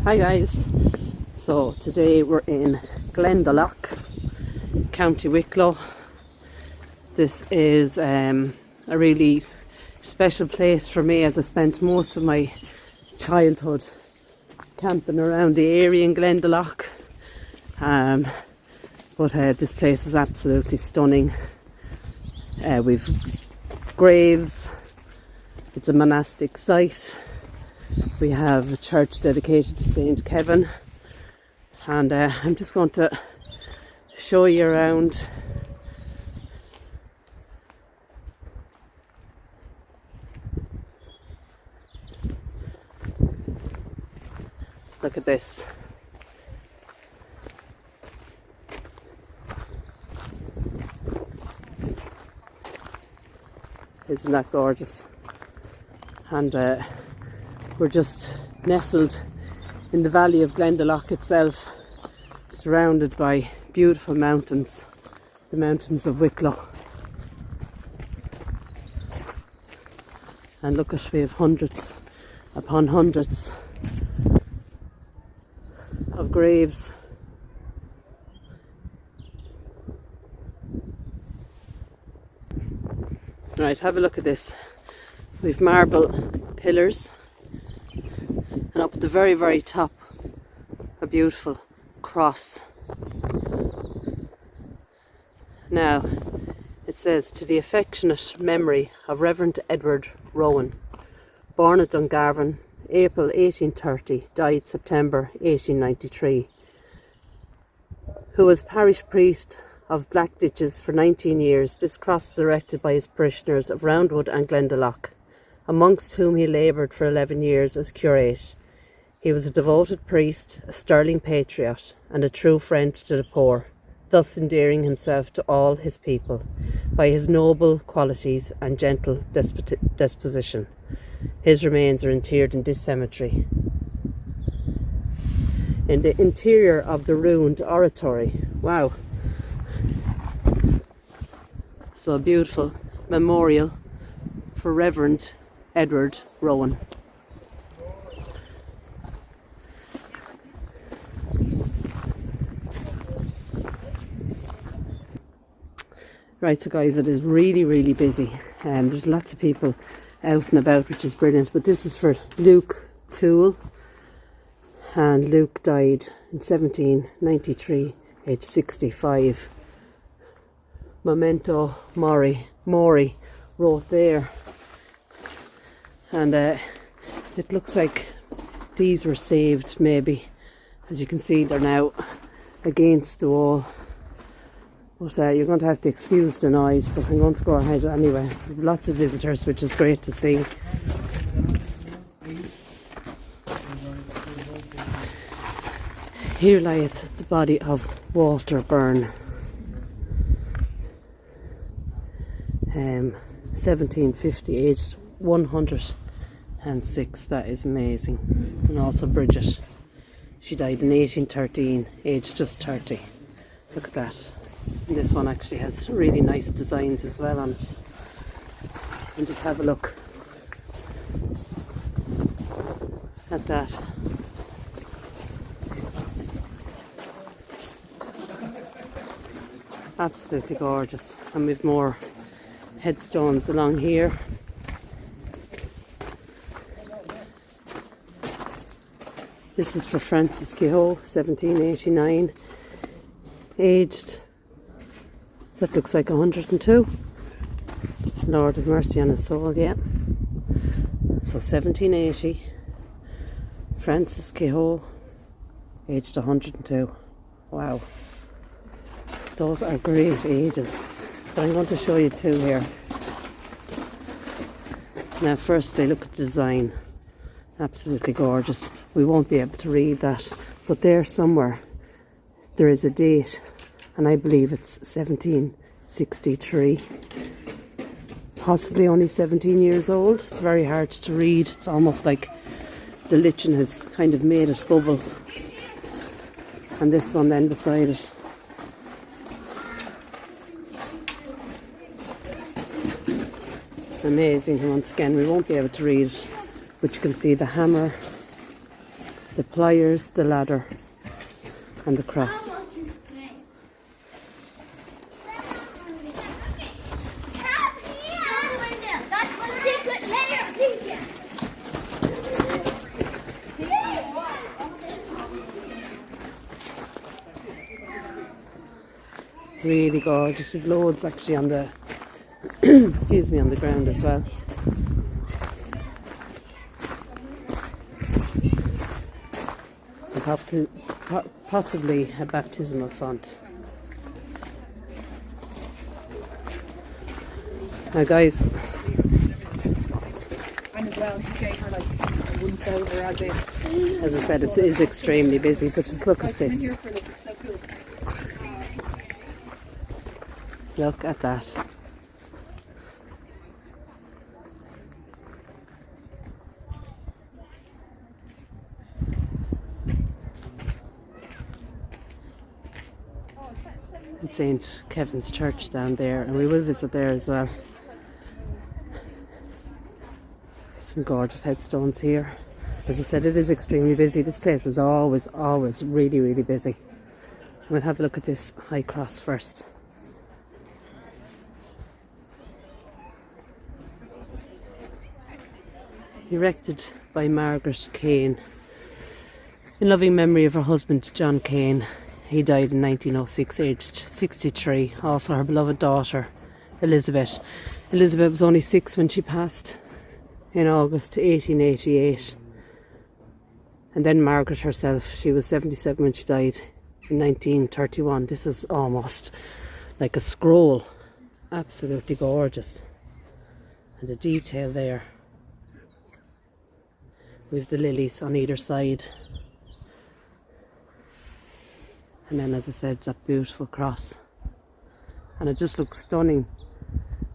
Hi guys, so today we're in Glendalough, County Wicklow. This is a really special place for me, as I spent most of my childhood camping around the area in Glendalough. But this place is absolutely stunning. We've graves, it's a monastic site. We have a church dedicated to Saint Kevin, and I'm just going to show you around. Look at this. Isn't that gorgeous? And we're just nestled in the valley of Glendalough itself, surrounded by beautiful mountains, the mountains of Wicklow. And look at, we have hundreds upon hundreds of graves. Right, have a look at this. We've marble pillars, and up at the very, very top, a beautiful cross. Now, it says, to the affectionate memory of Reverend Edward Rowan, born at Dungarvan, April 1830, died September 1893, who was parish priest of Blackditches for 19 years. This cross is erected by his parishioners of Roundwood and Glendalough, amongst whom he laboured for 11 years as curate. He was a devoted priest, a sterling patriot, and a true friend to the poor, thus endearing himself to all his people by his noble qualities and gentle disposition. His remains are interred in this cemetery. In the interior of the ruined oratory, wow! So a beautiful memorial for Reverend Edward Rowan. Right, so guys, it is really, really busy, and there's lots of people out and about, which is brilliant. But this is for Luke Toole, and Luke died in 1793, age 65. Memento Mori wrote there, and it looks like these were saved, maybe. As you can see, they're now against the wall. But you're going to have to excuse the noise, but I'm going to go ahead anyway. We have lots of visitors, which is great to see. Here lieth the body of Walter Byrne, 1750, aged 106. That is amazing. And also Bridget, she died in 1813, aged just 30. Look at that. And this one actually has really nice designs as well on it. And just have a look at that. Absolutely gorgeous. And we've more headstones along here. This is for Francis Kehoe, 1789, aged, that looks like 102. Lord have mercy on his soul, yeah. So 1780, Francis Kehoe, aged 102. Wow. Those are great ages. But I'm going to show you two here. Now firstly, look at the design. Absolutely gorgeous. We won't be able to read that, but there somewhere there is a date, and I believe it's 1763. Possibly only 17 years old. Very hard to read. It's almost like the lichen has kind of made it bubble. And this one then beside it. Amazing. Once again, we won't be able to read it, but you can see the hammer the pliers, the ladder and the cross. Really gorgeous, with loads actually on the excuse me, on the ground as well. And possibly a baptismal font. Now guys, as I said, it is extremely busy, but just look at this. Look at that. And St. Kevin's Church down there, and we will visit there as well. Some gorgeous headstones here. As I said, it is extremely busy. This place is always really, really busy. We'll have a look at this high cross first. Erected by Margaret Kane in loving memory of her husband John Kane. He died in 1906, aged 63. Also her beloved daughter Elizabeth. Elizabeth was only 6 when she passed in August 1888. And then Margaret herself, she was 77 when she died in 1931. This is almost like a scroll. Absolutely gorgeous. And the detail there. With the lilies on either side. And then, as I said, that beautiful cross. And it just looks stunning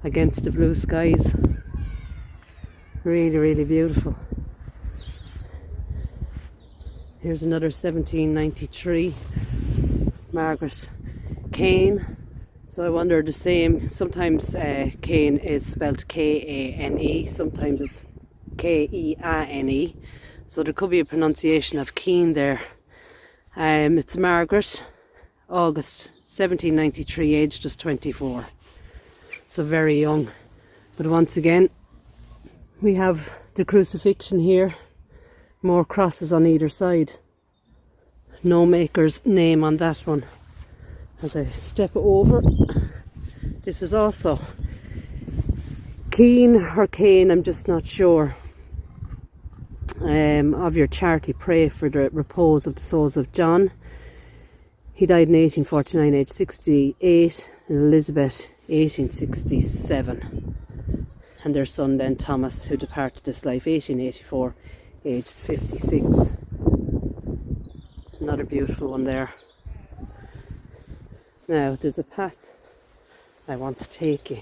against the blue skies. Really, really beautiful. Here's another 1793 Margaret Kane. So I wonder the same. Sometimes Kane is spelled K-A-N-E. Sometimes it's K-E-A-N-E. So there could be a pronunciation of Keen there. It's Margaret, August 1793, age just 24. So very young. But once again, we have the crucifixion here. More crosses on either side. No maker's name on that one. As I step over, this is also Keen or Kane, I'm just not sure. Of your charity, pray for the repose of the souls of John. He died in 1849, aged 68, and Elizabeth, 1867. And their son then, Thomas, who departed this life, 1884, aged 56. Another beautiful one there. Now, there's a path I want to take you.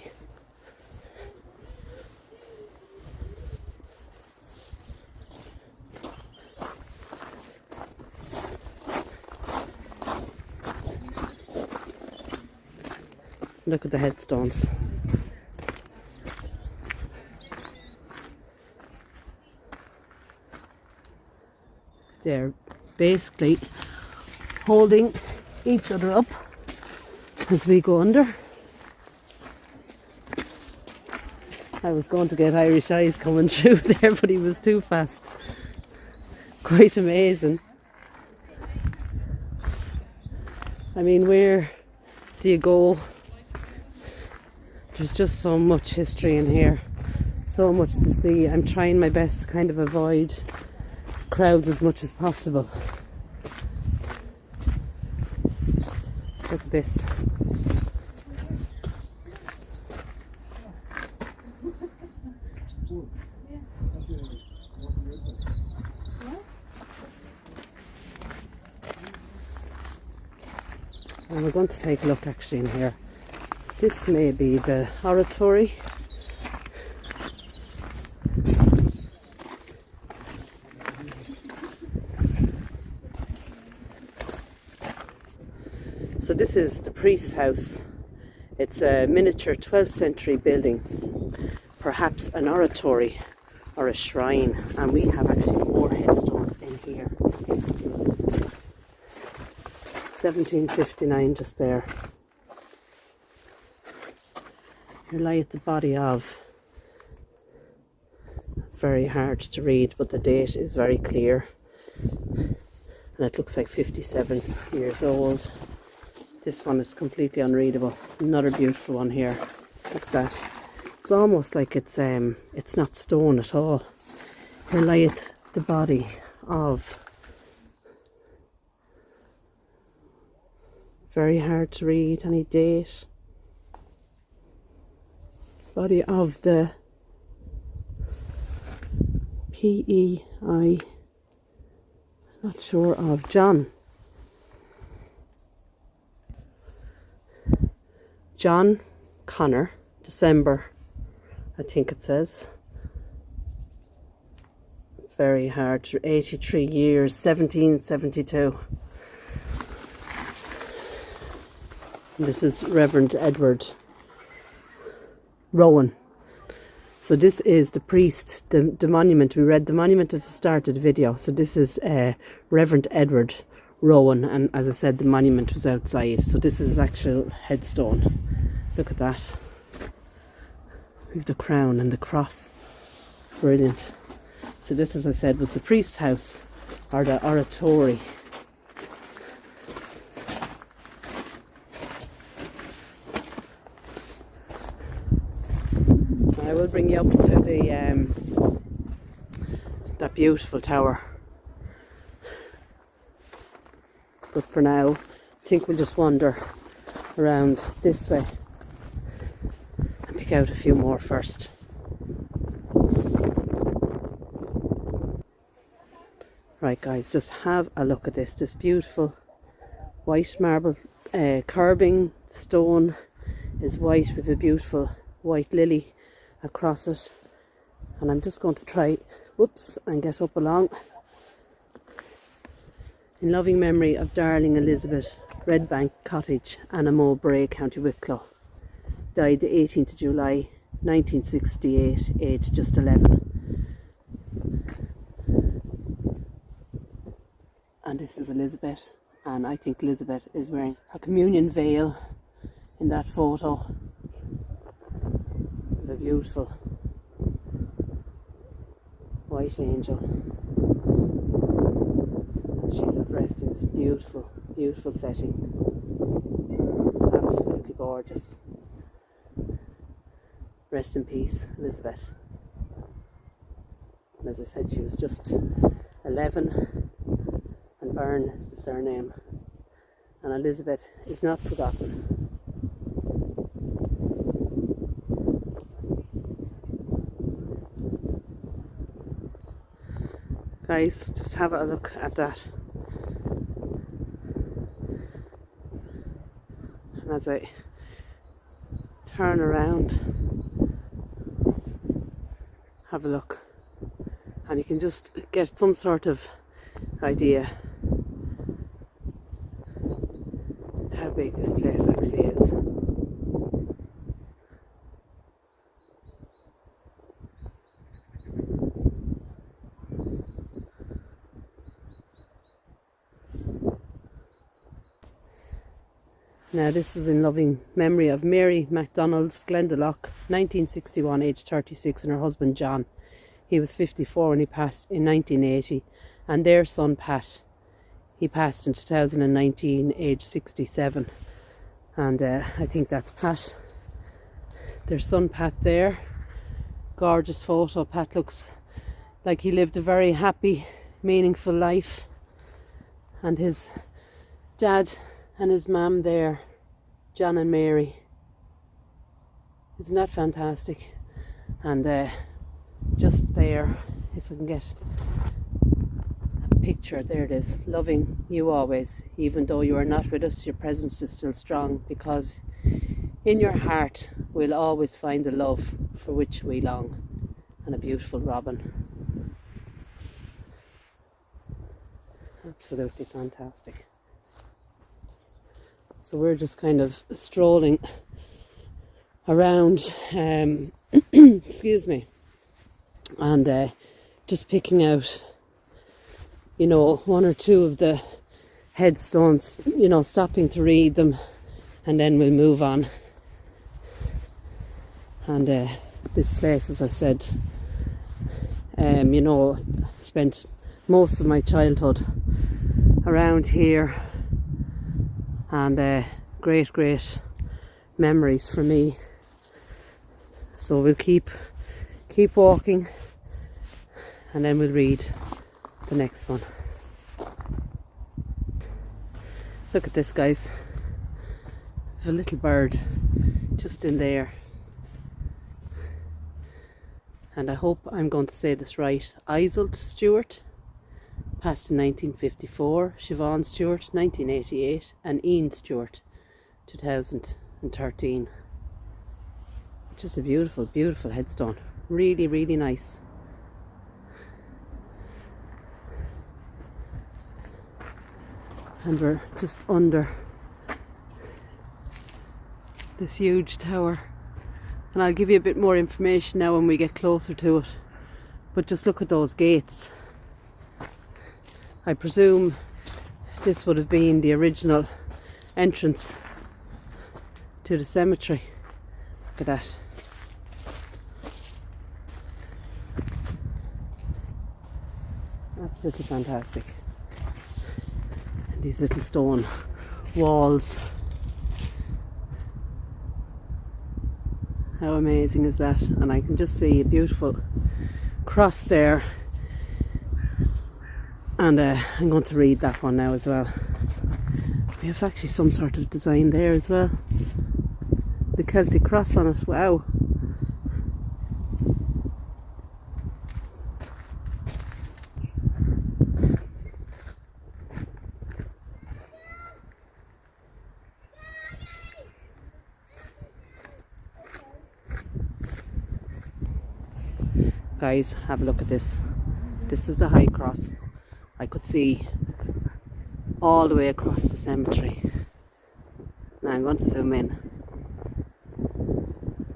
Look at the headstones. They're basically holding each other up as we go under. I was going to get Irish eyes coming through there, but he was too fast. Quite amazing. I mean, where do you go? There's just so much history in here, so much to see. I'm trying my best to kind of avoid crowds as much as possible. Look at this. And we're going to take a look actually in here. This may be the oratory. So this is the priest's house. It's a miniature 12th century building, perhaps an oratory or a shrine. And we have actually more headstones in here. 1759 just there. Here lieth the body of, very hard to read, but the date is very clear, and it looks like 57 years old. This one is completely unreadable. Another beautiful one here. Look at that. It's almost like it's not stone at all. Here lieth the body of, very hard to read, any date. Body of the P.E.I. not sure of, John Connor, December, I think it says. Very hard, 83 years, 1772. This is Reverend Edward Rowan. So this is the priest, the monument. We read the monument at the start of the video. So this is Reverend Edward Rowan, and as I said, the monument was outside. So this is his actual headstone. Look at that. We've the crown and the cross. Brilliant. So this, as I said, was the priest's house, or the oratory. I will bring you up to the that beautiful tower, but for now I think we'll just wander around this way and pick out a few more first. Right guys, just have a look at this beautiful white marble curbing. Stone is white with a beautiful white lily across it, and I'm just going to try and get up along. In loving memory of darling Elizabeth, Redbank Cottage, Anna Mowbray, County Wicklow. Died the 18th of July 1968, aged just 11. And this is Elizabeth, and I think Elizabeth is wearing her communion veil in that photo. A beautiful white angel. She's at rest in this beautiful, beautiful setting. Absolutely gorgeous. Rest in peace, Elizabeth. And as I said, she was just 11, and Byrne is the surname. And Elizabeth is not forgotten. Guys, just have a look at that. And as I turn around, have a look, and you can just get some sort of idea how big this place actually is. Now this is in loving memory of Mary MacDonald, Glendalough, 1961, aged 36, and her husband John. He was 54 when he passed in 1980, and their son Pat, he passed in 2019, aged 67. And I think that's Pat, their son Pat there. Gorgeous photo. Pat looks like he lived a very happy, meaningful life. And his dad and his mum there, John and Mary. Isn't that fantastic? And just there, if I can get a picture, there it is. Loving you always, even though you are not with us, your presence is still strong, because in your heart we'll always find the love for which we long. And a beautiful robin. Absolutely fantastic. So we're just kind of strolling around, excuse me, and just picking out, you know, one or two of the headstones, you know, stopping to read them, and then we'll move on. And this place, as I said, you know, spent most of my childhood around here, and great memories for me. So we'll keep walking, and then we'll read the next one. Look at this, guys. There's a little bird just in there, and I hope I'm going to say this right. Iseult Stewart passed in 1954, Siobhan Stewart 1988, and Ian Stewart 2013. Just a beautiful headstone. Really nice. And we're just under this huge tower, and I'll give you a bit more information now when we get closer to it. But just look at those gates. I presume this would have been the original entrance to the cemetery. Look at that. Absolutely fantastic. And these little stone walls. How amazing is that? And I can just see a beautiful cross there. And I'm going to read that one now as well. We have actually some sort of design there as well. The Celtic cross on it. Wow. Guys, have a look at this. This is the high cross. I could see all the way across the cemetery. Now I'm going to zoom in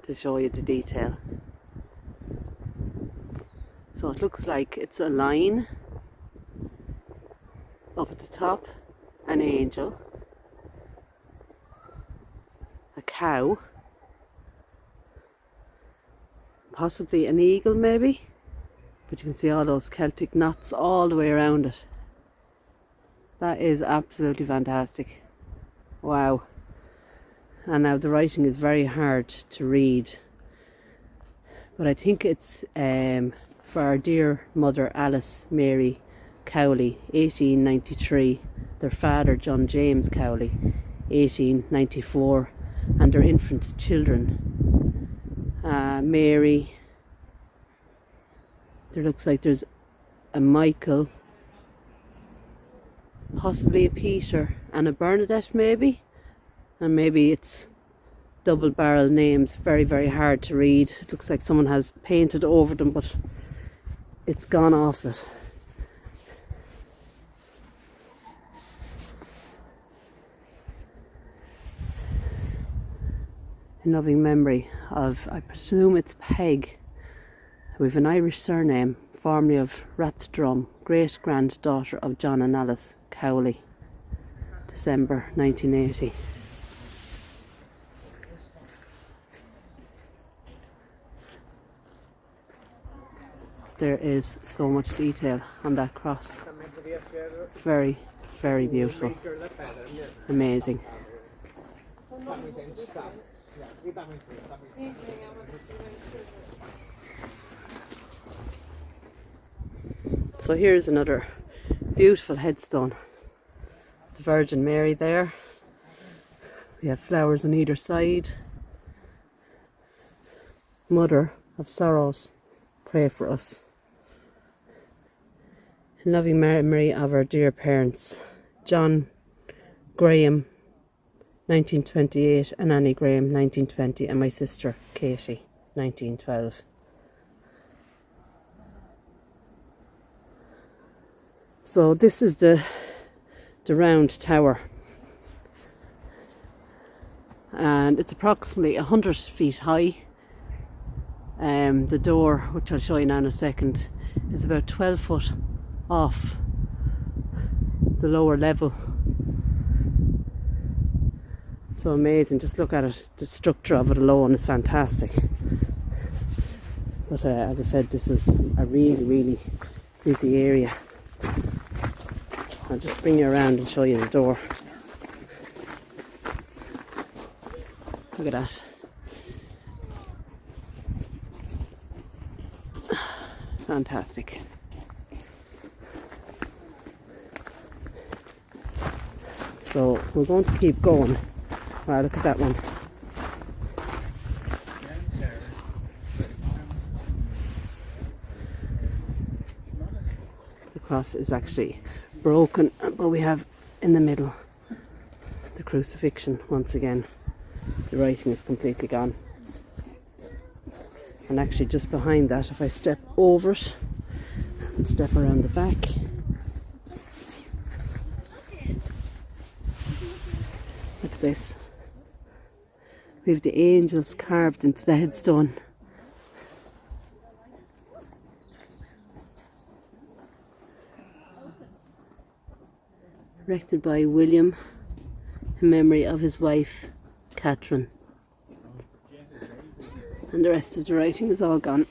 to show you the detail. So it looks like it's a lion up at the top, an angel, a cow, possibly an eagle maybe, but you can see all those Celtic knots all the way around it. That is absolutely fantastic. Wow. And now the writing is very hard to read, but I think it's for our dear mother Alice Mary Cowley, 1893, their father John James Cowley, 1894, and their infant children. Mary, there looks like there's a Michael, possibly a Peter, and a Bernadette maybe, and maybe it's double barrel names. Very hard to read. It looks like someone has painted over them, but it's gone off it. In loving memory of, I presume it's Peg, with an Irish surname, formerly of Rathdrum, great granddaughter of John and Alice Cowley, December 1980. There is so much detail on that cross. Very beautiful. Amazing. So here's another beautiful headstone. The Virgin Mary there. We have flowers on either side. Mother of Sorrows, pray for us. In loving memory of our dear parents, John Graham, 1928, and Annie Graham, 1920, and my sister Katie, 1912. So this is the round tower, and it's approximately 100 feet high. The door, which I'll show you now in a second, is about 12 foot off the lower level. So amazing, just look at it. The structure of it alone is fantastic. But as I said, this is a really busy area. I'll just bring you around and show you the door. Look at that. Fantastic. So we're going to keep going. Wow, look at that one. The cross is actually broken, but we have in the middle the crucifixion once again. The writing is completely gone. And actually just behind that, if I step over it and step around the back, look at this. We have the angels carved into the headstone. Erected by William in memory of his wife, Catherine. And the rest of the writing is all gone.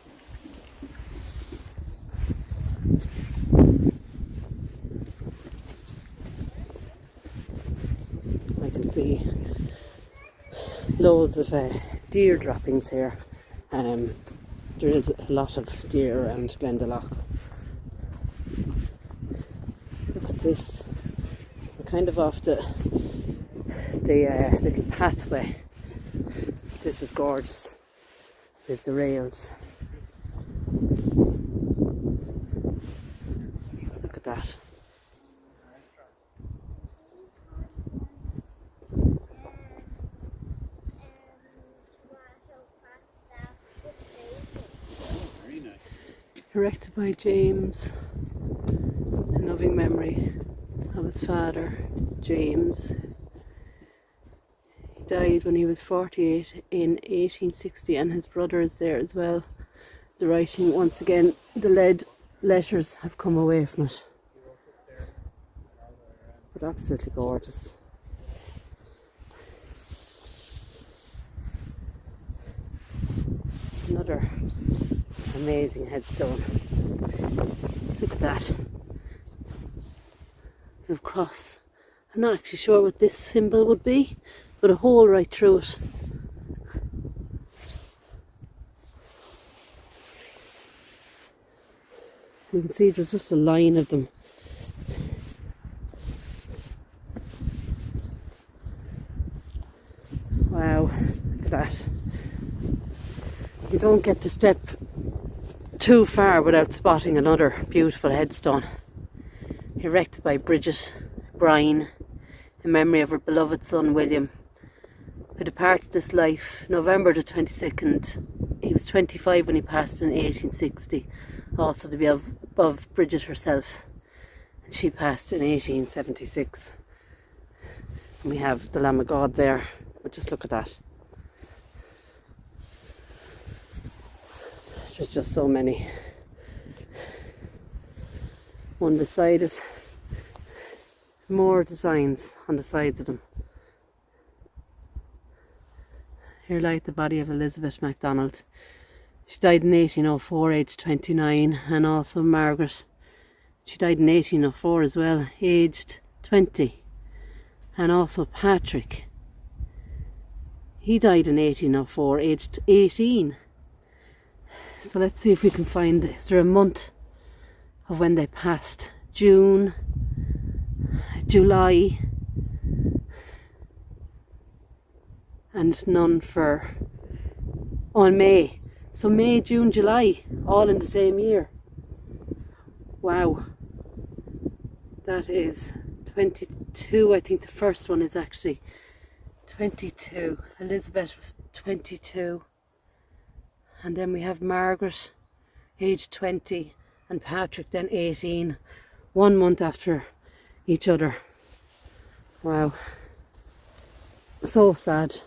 I can see loads of deer droppings here. There is a lot of deer around Glendalough. Look at this. We're kind of off the little pathway. This is gorgeous. With the rails. Look at that. Very nice. Erected by James in loving memory of his father, James. He died when he was 48 in 1860, and his brother is there as well. The writing, once again, the lead letters have come away from it. But absolutely gorgeous. Another amazing headstone. Look at that. Of cross. I'm not actually sure what this symbol would be, but a hole right through it. You can see there's just a line of them. Wow, look at that. You don't get to step too far without spotting another beautiful headstone. Erected by Bridget Bryan in memory of her beloved son William, who departed this life November the 22nd. He was 25 when he passed in 1860, also to be above Bridget herself, and she passed in 1876. And we have the Lamb of God there, but just look at that. There's just so many. One beside it, more designs on the sides of them. Here lies the body of Elizabeth MacDonald. She died in 1804, aged 29, and also Margaret. She died in 1804 as well, aged 20. And also Patrick. He died in 1804, aged 18. So let's see if we can find, is there a month of when they passed? June, July, and none for on May. So May, June, July, all in the same year. Wow. That is 22. I think the first one is actually 22. Elizabeth was 22. And then we have Margaret, aged 20, and Patrick then 18. 1 month after each other. Wow. So sad.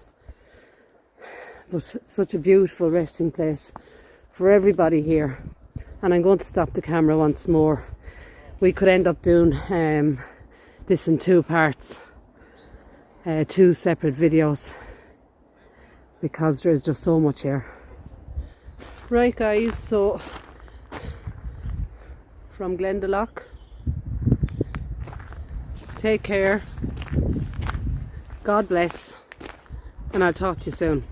But such a beautiful resting place for everybody here. And I'm going to stop the camera once more. We could end up doing this in two parts, two separate videos, because there's just so much here. Right guys, so from Glendalough, take care, God bless, and I'll talk to you soon.